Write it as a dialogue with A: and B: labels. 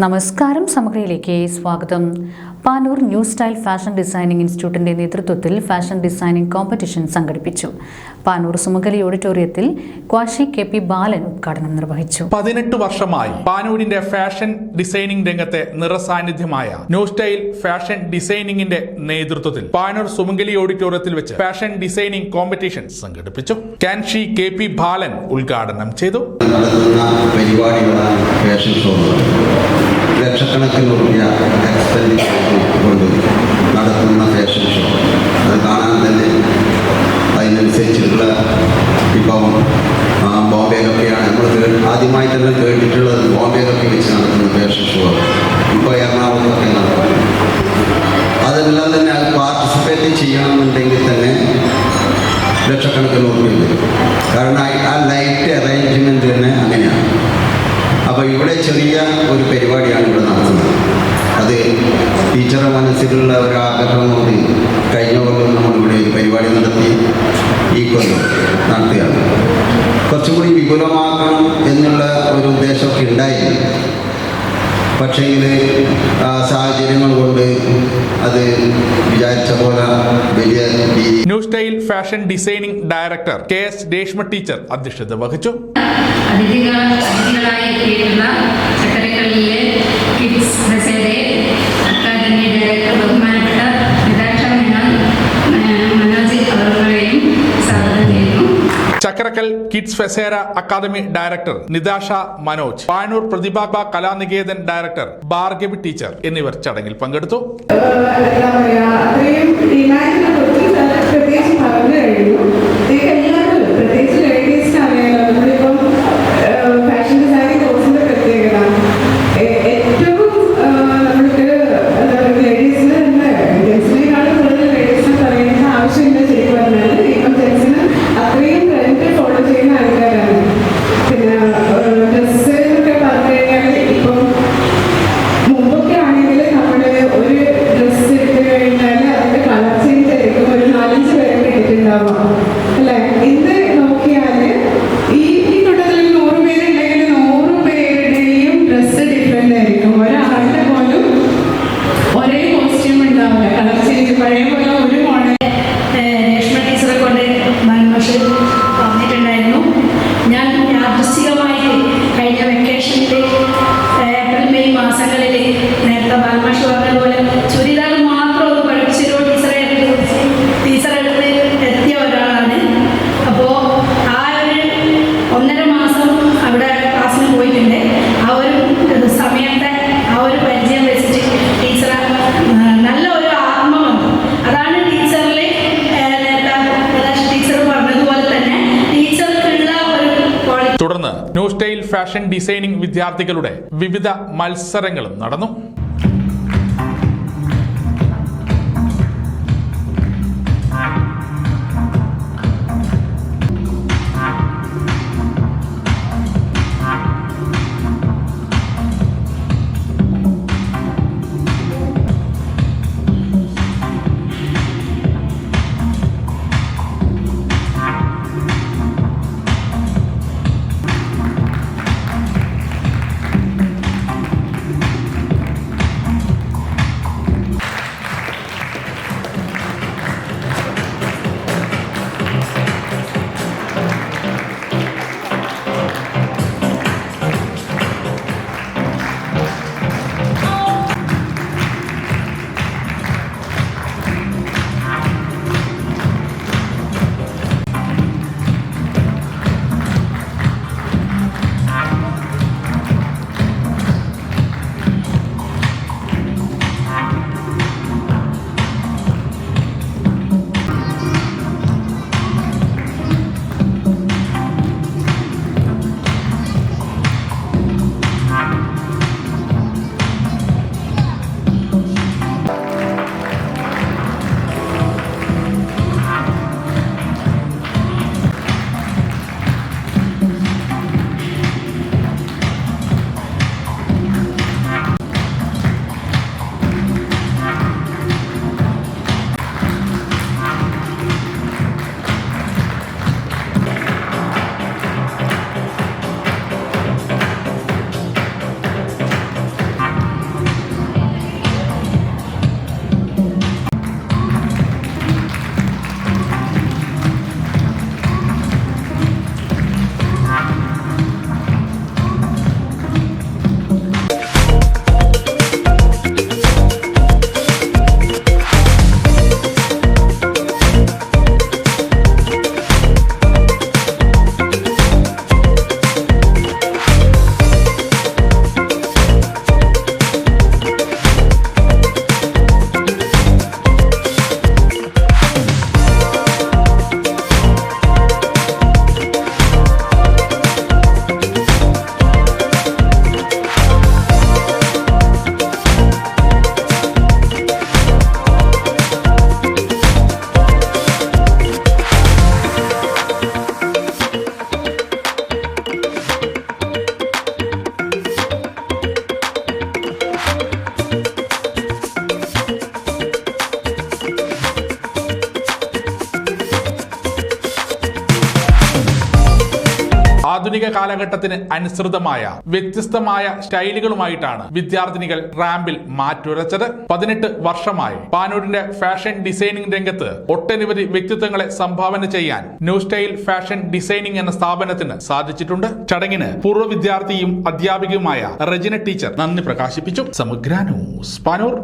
A: നമസ്കാരം, സമഗ്രയിലേക്ക് സ്വാഗതം. Panoor new style fashion designing ഇൻസ്റ്റിറ്റ്യൂട്ടിന്റെ നേതൃത്വത്തിൽ ഫാഷൻ ഡിസൈനിംഗ് കോമ്പറ്റീഷൻ സംഘടിപ്പിച്ചു. പാനൂർ സുമംഗലി ഓഡിറ്റോറിയത്തിൽ ക്വാഷി KP ബാലൻ ഉദ്ഘാടനം നിർവഹിച്ചു.
B: 18 വർഷമായി പാനൂരിന്റെ ഫാഷൻ ഡിസൈനിംഗ് രംഗത്തെ നിറസാന്നിധ്യമായ ന്യൂ സ്റ്റൈൽ ഫാഷൻ ഡിസൈനിംഗിന്റെ നേതൃത്വത്തിൽ പാനൂർ സുമംഗലി ഓഡിറ്റോറിയത്തിൽ വെച്ച് ഫാഷൻ ഡിസൈനിംഗ് കോമ്പറ്റീഷൻ സംഘടിപ്പിച്ചു. ക്വാഷി KP ബാലൻ ഉദ്ഘാടനം ചെയ്തു.
C: ലക്ഷക്കണക്കിന് രൂപ എക്സ്പെൻഡിച്ചർ കൊണ്ട് നടത്തുന്ന ഫാഷൻ ഷോ അത് കാണാൻ തന്നെ അതിനനുസരിച്ചിട്ടുള്ള ഇപ്പം ബോംബെയിലൊക്കെയാണ് നമ്മൾ ആദ്യമായി തന്നെ കേട്ടിട്ടുള്ളത്. ബോംബെയിലൊക്കെ വെച്ച് നടത്തുന്ന ഫാഷൻ ഷോ ഇപ്പോൾ എറണാകുളത്തൊക്കെ നടത്തും. അതെല്ലാം തന്നെ അത് പാർട്ടിസിപ്പേറ്റ് ചെയ്യണമെന്നുണ്ടെങ്കിൽ തന്നെ ലക്ഷക്കണക്കിന് രൂപയുണ്ട്. കാരണം ആ ലൈറ്റ് അറേഞ്ച്മെൻറ്റ് തന്നെ അങ്ങനെയാണ്. അപ്പോൾ ഇവിടെ ചെറിയ ഒരു പരിപാടിയാണ് ഇവിടെ നടത്തുന്നത്. അത് ടീച്ചറുടെ മനസ്സിലുള്ള ഒരാഗ്രഹം കൊണ്ട് കഴിഞ്ഞ കൊല്ലം നമ്മളിവിടെ ഒരു പരിപാടി നടത്തി ഈ കൊല്ലം നടത്തുകയാണ്. കുറച്ചും കൂടി വിപുലമാക്കണം എന്നുള്ള ഒരു ഉദ്ദേശമൊക്കെ ഉണ്ടായി. പക്ഷേങ്കിൽ സാഹചര്യങ്ങൾ കൊണ്ട് അത് വിചാരിച്ച പോലെ വലിയ
B: new style fashion designing director KS Reshma teacher അധ്യക്ഷത വഹിച്ചു.
D: അതിഥികളായി എത്തിയിട്ടുള്ള ചക്കരക്കല്ലിലെ കിഡ്സ് ബസേരെ അക്കാദമി ഡയറക്ടർ ബഹുമാനപ്പെട്ട നിതാഷ മനോജ് അവരുടെയും സ്വാഗതം ചെയ്യുന്നു.
B: ചക്കരക്കൽ കിഡ്സ് ഫെസേര academy director Nitasha Manoj, Panoor Prathibha Kalaniketan director Bhargavi teacher എന്നിവർ ചടങ്ങിൽ പങ്കെടുത്തു. തുടർന്ന് ന്യൂ സ്റ്റൈൽ ഫാഷൻ ഡിസൈനിംഗ് വിദ്യാർത്ഥികളുടെ വിവിധ മത്സരങ്ങളും നടന്നു. ആധുനിക കാലഘട്ടത്തിന് അനുസൃതമായ വ്യത്യസ്തമായ സ്റ്റൈലുകളുമായിട്ടാണ് വിദ്യാർത്ഥിനികൾ റാമ്പിൽ മാറ്റുരച്ചത്. 18 വർഷമായി പാനൂരിന്റെ ഫാഷൻ ഡിസൈനിംഗ് രംഗത്ത് ഒട്ടനവധി വ്യക്തിത്വങ്ങളെ സംഭാവന ചെയ്യാൻ ന്യൂ സ്റ്റൈൽ ഫാഷൻ ഡിസൈനിംഗ് എന്ന സ്ഥാപനത്തിന് സാധിച്ചിട്ടുണ്ട്. ചടങ്ങിന് പൂർവ്വ വിദ്യാർത്ഥിയും അധ്യാപികയുമായ റെജിന ടീച്ചർ നന്ദി പ്രകാശിപ്പിച്ചു. സമഗ്ര ന്യൂസ്, പാനൂർ.